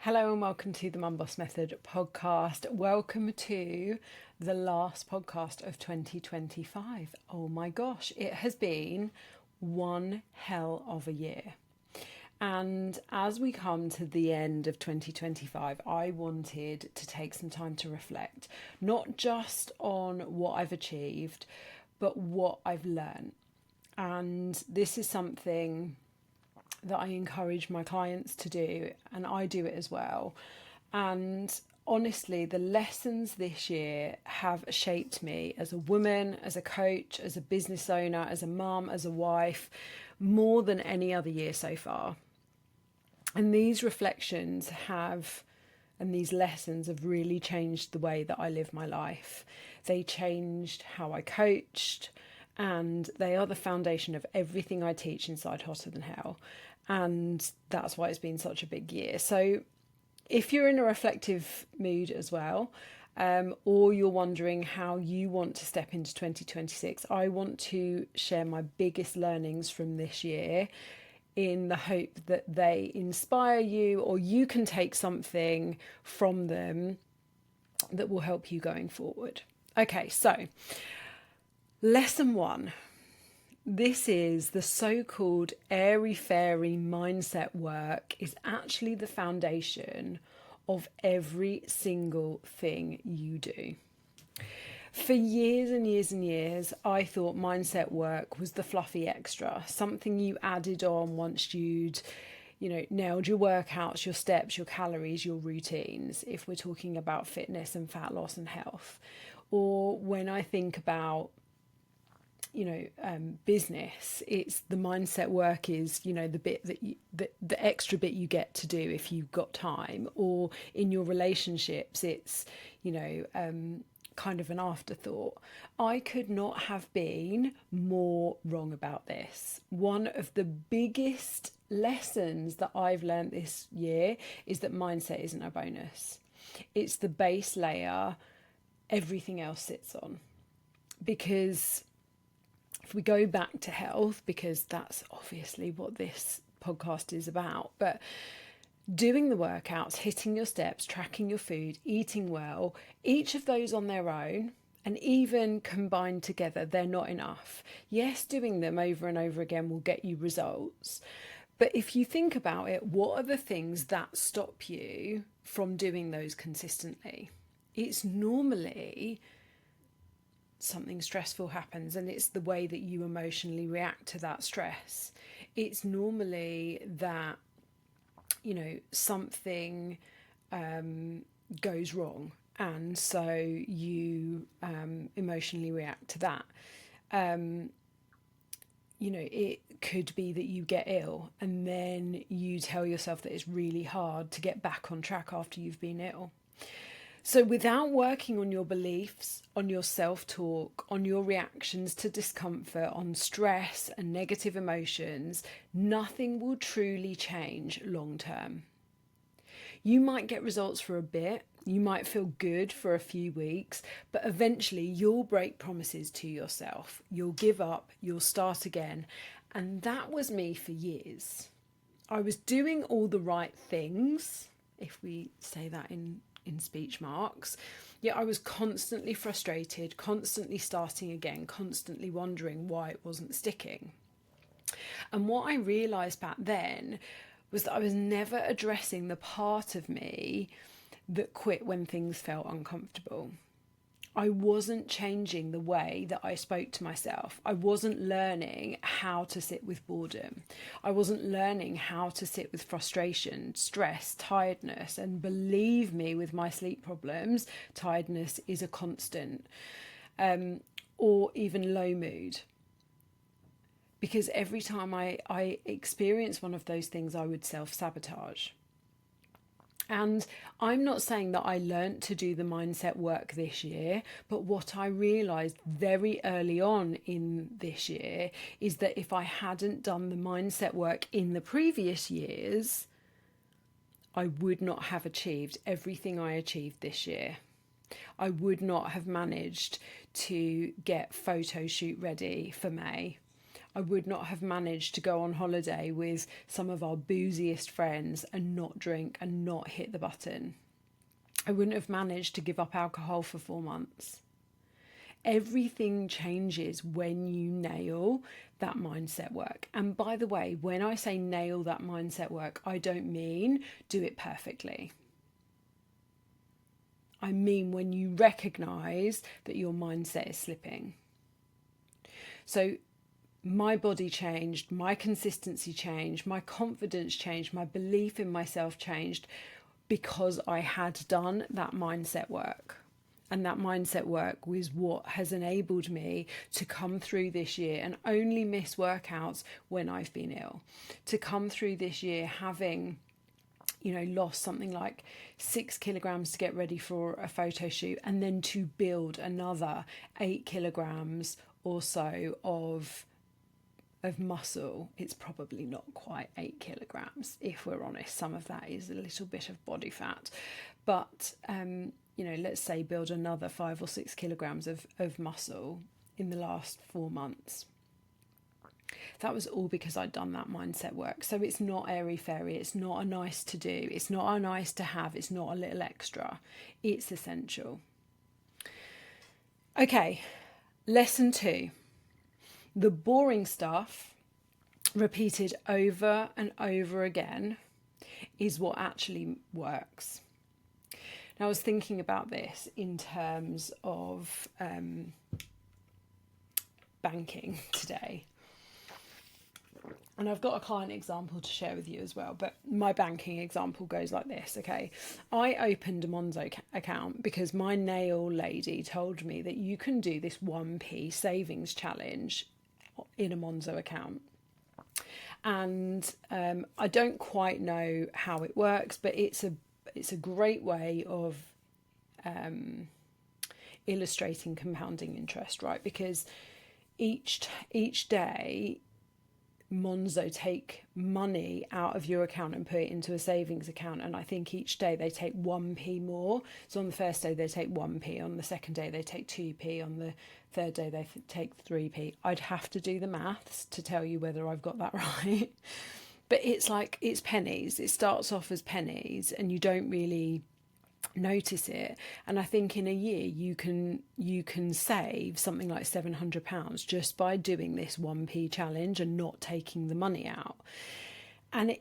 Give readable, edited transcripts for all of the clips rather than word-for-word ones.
Hello and welcome to the Mum Boss Method podcast. Welcome to the last podcast of 2025. Oh my gosh, it has been one hell of a year. And as we come to the end of 2025, I wanted to take some time to reflect, not just on what I've achieved, but what I've learned. And this is something that I encourage my clients to do, and I do it as well. And honestly, the lessons this year have shaped me as a woman, as a coach, as a business owner, as a mum, as a wife, more than any other year so far. And these reflections and these lessons have really changed the way that I live my life. They changed how I coached, and they are the foundation of everything I teach inside Hotter Than Hell. And that's why it's been such a big year. So if you're in a reflective mood as well, or you're wondering how you want to step into 2026, I want to share my biggest learnings from this year in the hope that they inspire you, or you can take something from them that will help you going forward. Okay, so lesson one. This is the so-called airy-fairy mindset work is actually the foundation of every single thing you do. For years and years and years, I thought mindset work was the fluffy extra, something you added on once you'd, nailed your workouts, your steps, your calories, your routines, if we're talking about fitness and fat loss and health. Or when I think about business, it's the mindset work is, the bit that the extra bit you get to do if you've got time. Or in your relationships, it's, kind of an afterthought. I could not have been more wrong about this. One of the biggest lessons that I've learned this year is that mindset isn't a bonus. It's the base layer everything else sits on. Because if we go back to health, because that's obviously what this podcast is about, but doing the workouts, hitting your steps, tracking your food, eating well, each of those on their own, and even combined together, they're not enough. Yes, doing them over and over again will get you results. But if you think about it, what are the things that stop you from doing those consistently? It's normally something stressful happens, and it's the way that you emotionally react to that stress. It's normally that, something goes wrong, and so you emotionally react to that. It could be that you get ill and then you tell yourself that it's really hard to get back on track after you've been ill. So without working on your beliefs, on your self-talk, on your reactions to discomfort, on stress and negative emotions, nothing will truly change long term. You might get results for a bit, you might feel good for a few weeks, but eventually you'll break promises to yourself. You'll give up, you'll start again. And that was me for years. I was doing all the right things, if we say that in speech marks, yet I was constantly frustrated, constantly starting again, constantly wondering why it wasn't sticking. And what I realised back then was that I was never addressing the part of me that quit when things felt uncomfortable. I wasn't changing the way that I spoke to myself. I wasn't learning how to sit with boredom. I wasn't learning how to sit with frustration, stress, tiredness. And believe me, with my sleep problems, tiredness is a constant, or even low mood. Because every time I experienced one of those things, I would self-sabotage. And I'm not saying that I learnt to do the mindset work this year, but what I realised very early on in this year is that if I hadn't done the mindset work in the previous years, I would not have achieved everything I achieved this year. I would not have managed to get photo shoot ready for May. I would not have managed to go on holiday with some of our booziest friends and not drink and not hit the button. I wouldn't have managed to give up alcohol for 4 months. Everything changes when you nail that mindset work. And by the way, when I say nail that mindset work, I don't mean do it perfectly. I mean when you recognize that your mindset is slipping. So my body changed, my consistency changed, my confidence changed, my belief in myself changed because I had done that mindset work. And that mindset work was what has enabled me to come through this year and only miss workouts when I've been ill. To come through this year having, lost something like 6 kilograms to get ready for a photo shoot, and then to build another 8 kilograms or so of muscle. It's probably not quite 8 kilograms, if we're honest. Some of that is a little bit of body fat. But, let's say build another 5 or 6 kilograms of muscle in the last 4 months. That was all because I'd done that mindset work. So it's not airy-fairy. It's not a nice to do. It's not a nice to have. It's not a little extra. It's essential. Okay, lesson 2. The boring stuff, repeated over and over again, is what actually works. Now, I was thinking about this in terms of banking today. And I've got a client example to share with you as well, but my banking example goes like this, okay? I opened a Monzo account because my nail lady told me that you can do this 1p savings challenge in a Monzo account. And I don't quite know how it works, but it's a great way of illustrating compounding interest, right? Because each day Monzo take money out of your account and put it into a savings account, and I think each day they take 1p more. So on the first day they take 1p, on the second day they take 2p, on the third day they take 3p. I'd have to do the maths to tell you whether I've got that right. But it's pennies. It starts off as pennies and you don't really notice it. And I think in a year you can save something like £700 just by doing this 1p challenge and not taking the money out. And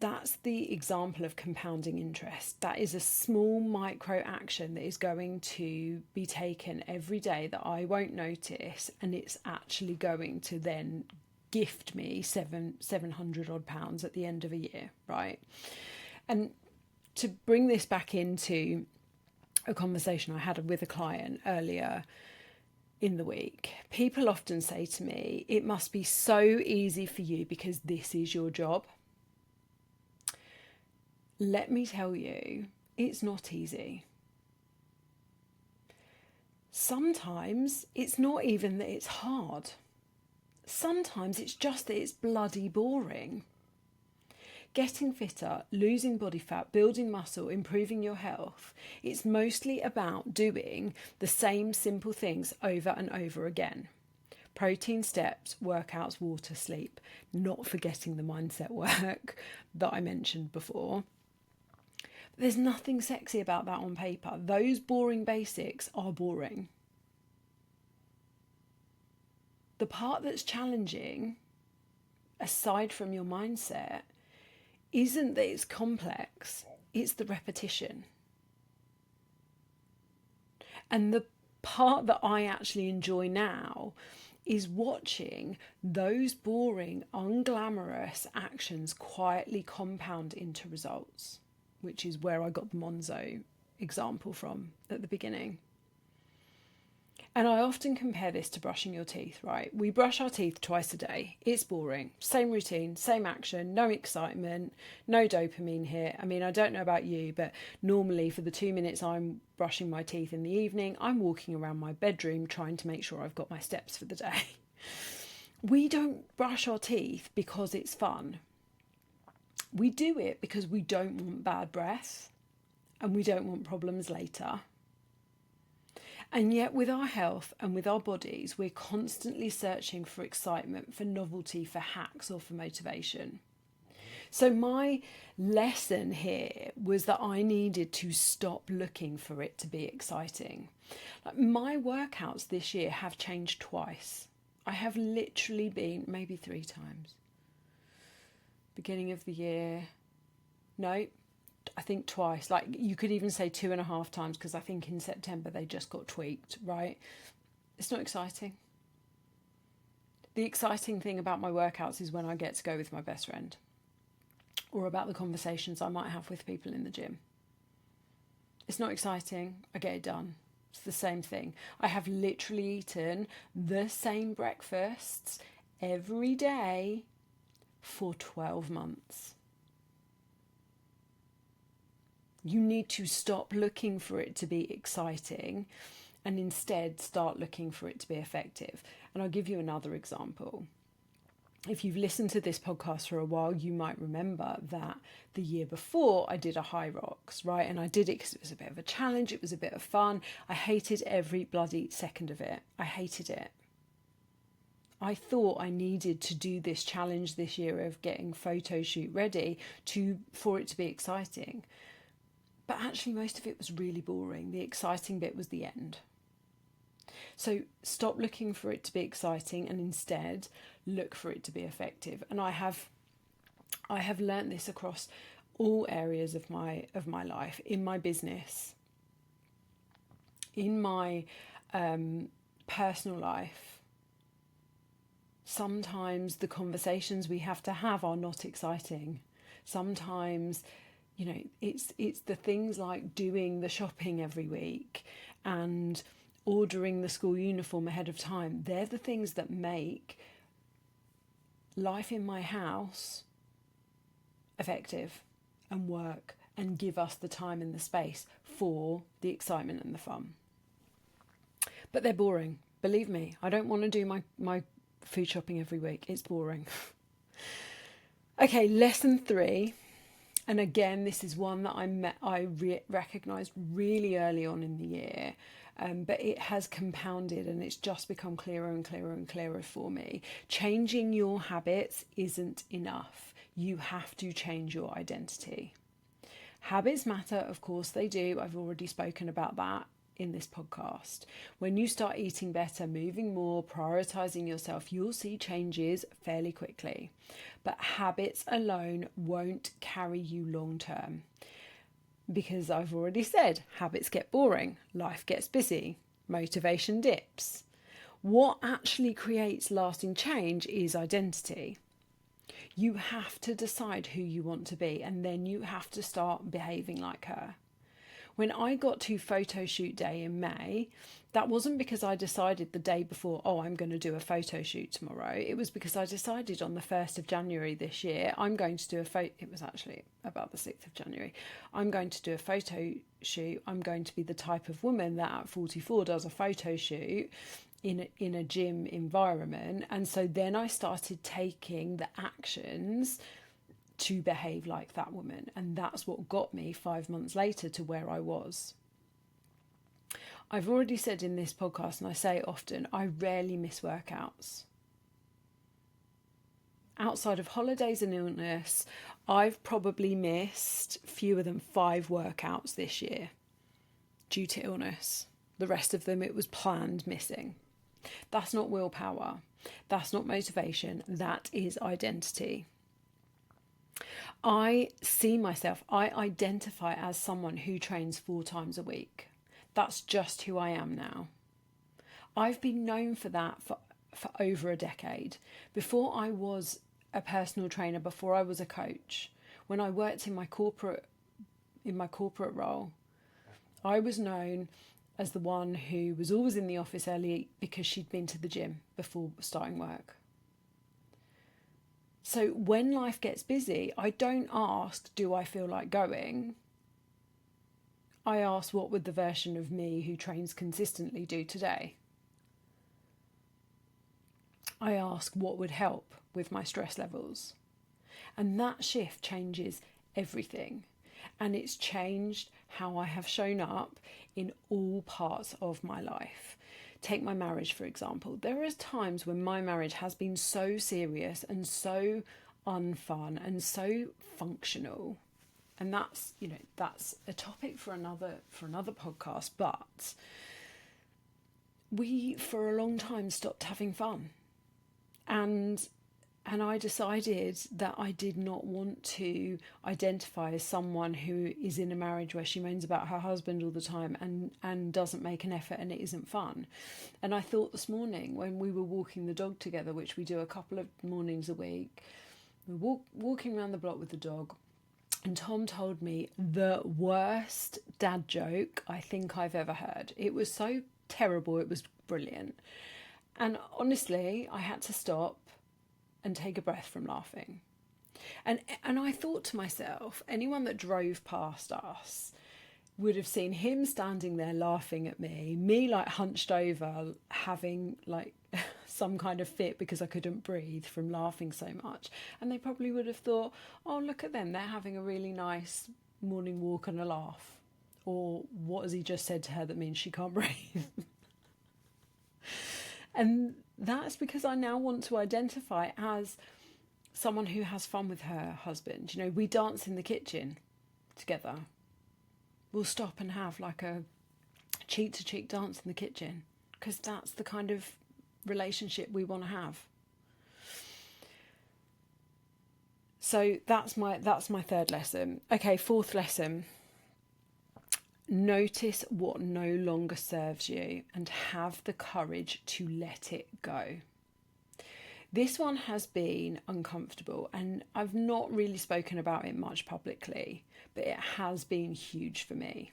that's the example of compounding interest. That is a small micro action that is going to be taken every day that I won't notice, and it's actually going to then gift me 700 odd pounds at the end of a year, right? And to bring this back into a conversation I had with a client earlier in the week, people often say to me, it must be so easy for you because this is your job. Let me tell you, it's not easy. Sometimes it's not even that it's hard. Sometimes it's just that it's bloody boring. Getting fitter, losing body fat, building muscle, improving your health, it's mostly about doing the same simple things over and over again. Protein, steps, workouts, water, sleep, not forgetting the mindset work that I mentioned before. There's nothing sexy about that on paper. Those boring basics are boring. The part that's challenging, aside from your mindset, isn't that it's complex, it's the repetition. And the part that I actually enjoy now is watching those boring, unglamorous actions quietly compound into results, which is where I got the Monzo example from at the beginning. And I often compare this to brushing your teeth, right? We brush our teeth twice a day. It's boring. Same routine, same action, no excitement, no dopamine hit. I mean, I don't know about you, but normally for the 2 minutes I'm brushing my teeth in the evening, I'm walking around my bedroom trying to make sure I've got my steps for the day. We don't brush our teeth because it's fun. We do it because we don't want bad breath and we don't want problems later. And yet with our health and with our bodies, we're constantly searching for excitement, for novelty, for hacks, or for motivation. So my lesson here was that I needed to stop looking for it to be exciting. Like, my workouts this year have changed twice. I have literally been maybe 3 times. Beginning of the year, no, I think twice. Like, you could even say 2.5 times, because I think in September they just got tweaked, right? It's not exciting. The exciting thing about my workouts is when I get to go with my best friend, or about the conversations I might have with people in the gym. It's not exciting. I get it done. It's the same thing. I have literally eaten the same breakfasts every day for 12 months. You need to stop looking for it to be exciting and instead start looking for it to be effective. And I'll give you another example. If you've listened to this podcast for a while, you might remember that the year before I did a High Rocks, right? And I did it because it was a bit of a challenge. It was a bit of fun. I hated every bloody second of it. I hated it. I thought I needed to do this challenge this year of getting photo shoot ready for it to be exciting. But actually, most of it was really boring. The exciting bit was the end. So stop looking for it to be exciting and instead look for it to be effective. And I have learnt this across all areas of my life, in my business, in my personal life. Sometimes the conversations we have to have are not exciting. Sometimes, it's the things like doing the shopping every week and ordering the school uniform ahead of time. They're the things that make life in my house effective and work and give us the time and the space for the excitement and the fun. But they're boring. Believe me, I don't want to do my food shopping every week. It's boring. Okay, lesson 3. And again, this is one that I recognised really early on in the year, but it has compounded and it's just become clearer and clearer and clearer for me. Changing your habits isn't enough. You have to change your identity. Habits matter, of course they do. I've already spoken about that in this podcast. When you start eating better, moving more, prioritising yourself, you'll see changes fairly quickly. But habits alone won't carry you long term. Because I've already said, habits get boring, life gets busy, motivation dips. What actually creates lasting change is identity. You have to decide who you want to be, and then you have to start behaving like her. When I got to photo shoot day in May, that wasn't because I decided the day before, I'm going to do a photo shoot tomorrow. It was because I decided on the 1st of January this year, I'm going to do it was actually about the 6th of January. I'm going to do a photo shoot. I'm going to be the type of woman that at 44 does a photo shoot in a gym environment. And so then I started taking the actions to behave like that woman. And that's what got me 5 months later to where I was. I've already said in this podcast, and I say it often, I rarely miss workouts. Outside of holidays and illness, I've probably missed fewer than 5 workouts this year due to illness. The rest of them, it was planned missing. That's not willpower. That's not motivation. That is identity. I identify as someone who trains 4 times a week. That's just who I am now. I've been known for that for over a decade. Before I was a personal trainer, before I was a coach, when I worked in my corporate role, I was known as the one who was always in the office early because she'd been to the gym before starting work. So when life gets busy, I don't ask, do I feel like going? I ask, what would the version of me who trains consistently do today? I ask, what would help with my stress levels? And that shift changes everything. And it's changed how I have shown up in all parts of my life. Take my marriage, for example. There are times when my marriage has been so serious and so unfun and so functional. And that's, that's a topic for another podcast. But we, for a long time, stopped having fun. And I decided that I did not want to identify as someone who is in a marriage where she moans about her husband all the time and doesn't make an effort and it isn't fun. And I thought this morning when we were walking the dog together, which we do a couple of mornings a week, we were walking around the block with the dog, and Tom told me the worst dad joke I think I've ever heard. It was so terrible, it was brilliant. And honestly, I had to stop and take a breath from laughing. And I thought to myself, anyone that drove past us would have seen him standing there laughing at me like hunched over, having like some kind of fit because I couldn't breathe from laughing so much. And they probably would have thought, oh, look at them, they're having a really nice morning walk and a laugh. Or what has he just said to her that means she can't breathe? And that's because I now want to identify as someone who has fun with her husband. We dance in the kitchen together. We'll stop and have like a cheek-to-cheek dance in the kitchen because that's the kind of relationship we want to have. So that's my third lesson. Okay, fourth lesson. Notice what no longer serves you and have the courage to let it go. This one has been uncomfortable and I've not really spoken about it much publicly, but it has been huge for me.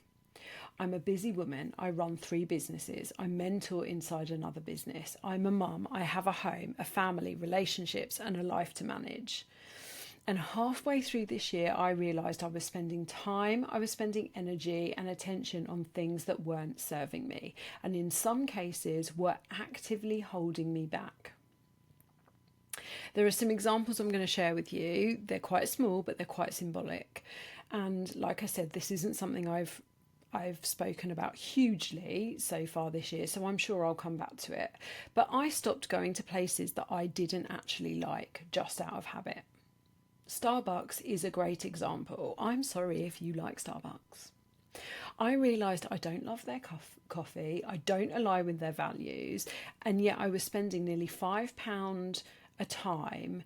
I'm a busy woman. I run 3 businesses. I mentor inside another business. I'm a mum. I have a home, a family, relationships, and a life to manage. And halfway through this year, I realised I was spending time, I was spending energy and attention on things that weren't serving me, and in some cases were actively holding me back. There are some examples I'm going to share with you. They're quite small, but they're quite symbolic. And like I said, this isn't something I've spoken about hugely so far this year, so I'm sure I'll come back to it. But I stopped going to places that I didn't actually like just out of habit. Starbucks is a great example. I'm sorry if you like Starbucks. I realised I don't love their coffee, I don't align with their values, and yet I was spending nearly £5 a time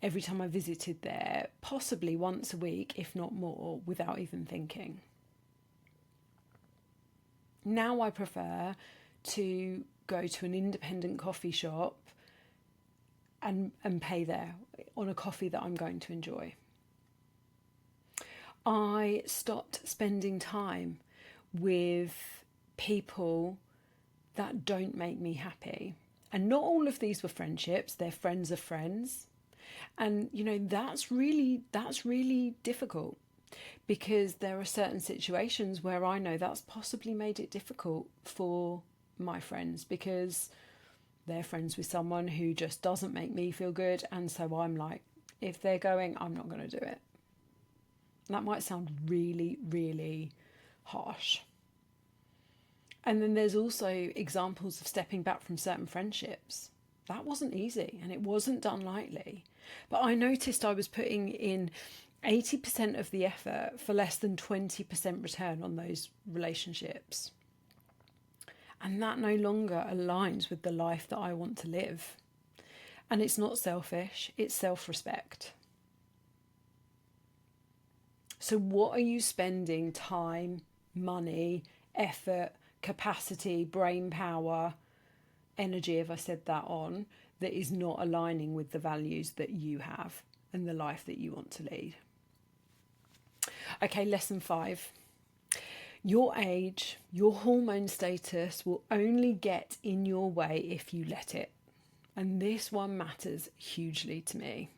every time I visited there, possibly once a week, if not more, without even thinking. Now I prefer to go to an independent coffee shop and pay there on a coffee that I'm going to enjoy. I stopped spending time with people that don't make me happy. And not all of these were friendships, they're friends of friends. And that's really difficult, because there are certain situations where I know that's possibly made it difficult for my friends because they're friends with someone who just doesn't make me feel good, and so I'm like, if they're going, I'm not going to do it. That might sound really, really harsh. And then there's also examples of stepping back from certain friendships. That wasn't easy and it wasn't done lightly. But I noticed I was putting in 80% of the effort for less than 20% return on those relationships. And that no longer aligns with the life that I want to live. And it's not selfish, it's self-respect. So what are you spending time, money, effort, capacity, brain power, energy, if I said that on, that is not aligning with the values that you have and the life that you want to lead? Okay, lesson 5. Your age, your hormone status will only get in your way if you let it. And this one matters hugely to me.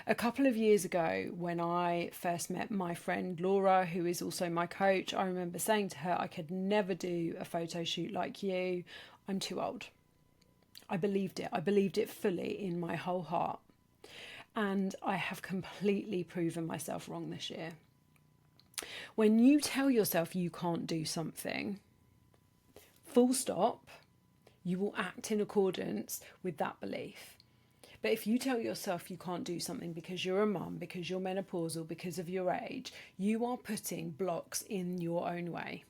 A couple of years ago, when I first met my friend Laura, who is also my coach, I remember saying to her, I could never do a photo shoot like you. I'm too old. I believed it. I believed it fully in my whole heart. And I have completely proven myself wrong this year. When you tell yourself you can't do something, full stop, you will act in accordance with that belief. But if you tell yourself you can't do something because you're a mum, because you're menopausal, because of your age, you are putting blocks in your own way.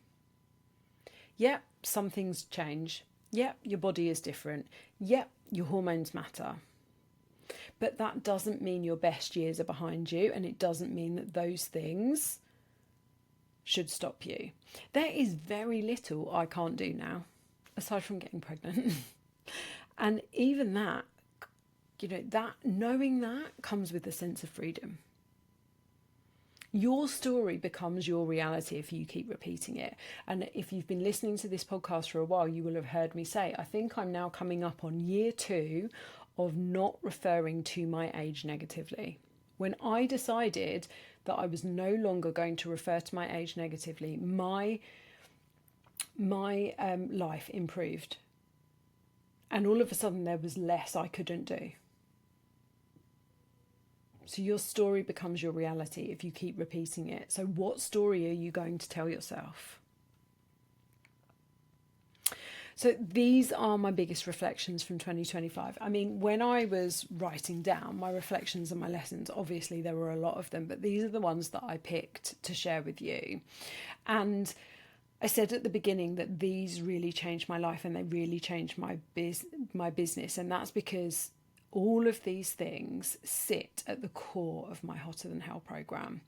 Yep, some things change. Yep, your body is different. Yep, your hormones matter. But that doesn't mean your best years are behind you, and it doesn't mean that those things should stop you. There is very little I can't do now, aside from getting pregnant. And even that, that knowing that comes with a sense of freedom. Your story becomes your reality if you keep repeating it. And if you've been listening to this podcast for a while, you will have heard me say, I think I'm now coming up on year 2 of not referring to my age negatively. When I decided that I was no longer going to refer to my age negatively, my life improved. And all of a sudden there was less I couldn't do. So your story becomes your reality if you keep repeating it. So what story are you going to tell yourself? So these are my biggest reflections from 2025. I mean, when I was writing down my reflections and my lessons, obviously there were a lot of them, but these are the ones that I picked to share with you. And I said at the beginning that these really changed my life and they really changed my business. And that's because all of these things sit at the core of my Hotter Than Hell program.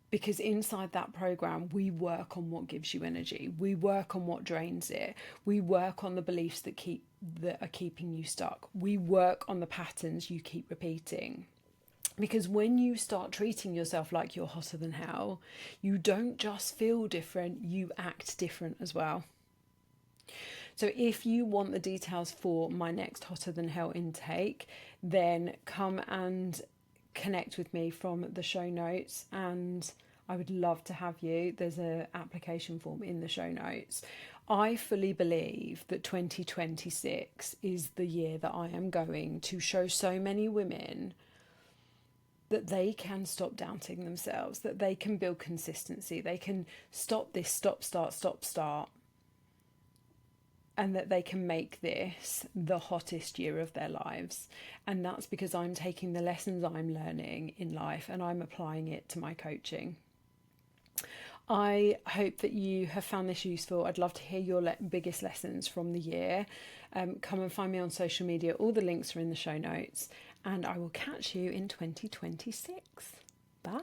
Because inside that program, we work on what gives you energy. We work on what drains it. We work on the beliefs that are keeping you stuck. We work on the patterns you keep repeating. Because when you start treating yourself like you're hotter than hell, you don't just feel different, you act different as well. So if you want the details for my next Hotter Than Hell intake, then come and connect with me from the show notes, and I would love to have you. There's an application form in the show notes. I fully believe that 2026 is the year that I am going to show so many women that they can stop doubting themselves, that they can build consistency, they can stop this stop, start, and that they can make this the hottest year of their lives. And that's because I'm taking the lessons I'm learning in life and I'm applying it to my coaching. I hope that you have found this useful. I'd love to hear your biggest lessons from the year. Come and find me on social media. All the links are in the show notes. And I will catch you in 2026. Bye.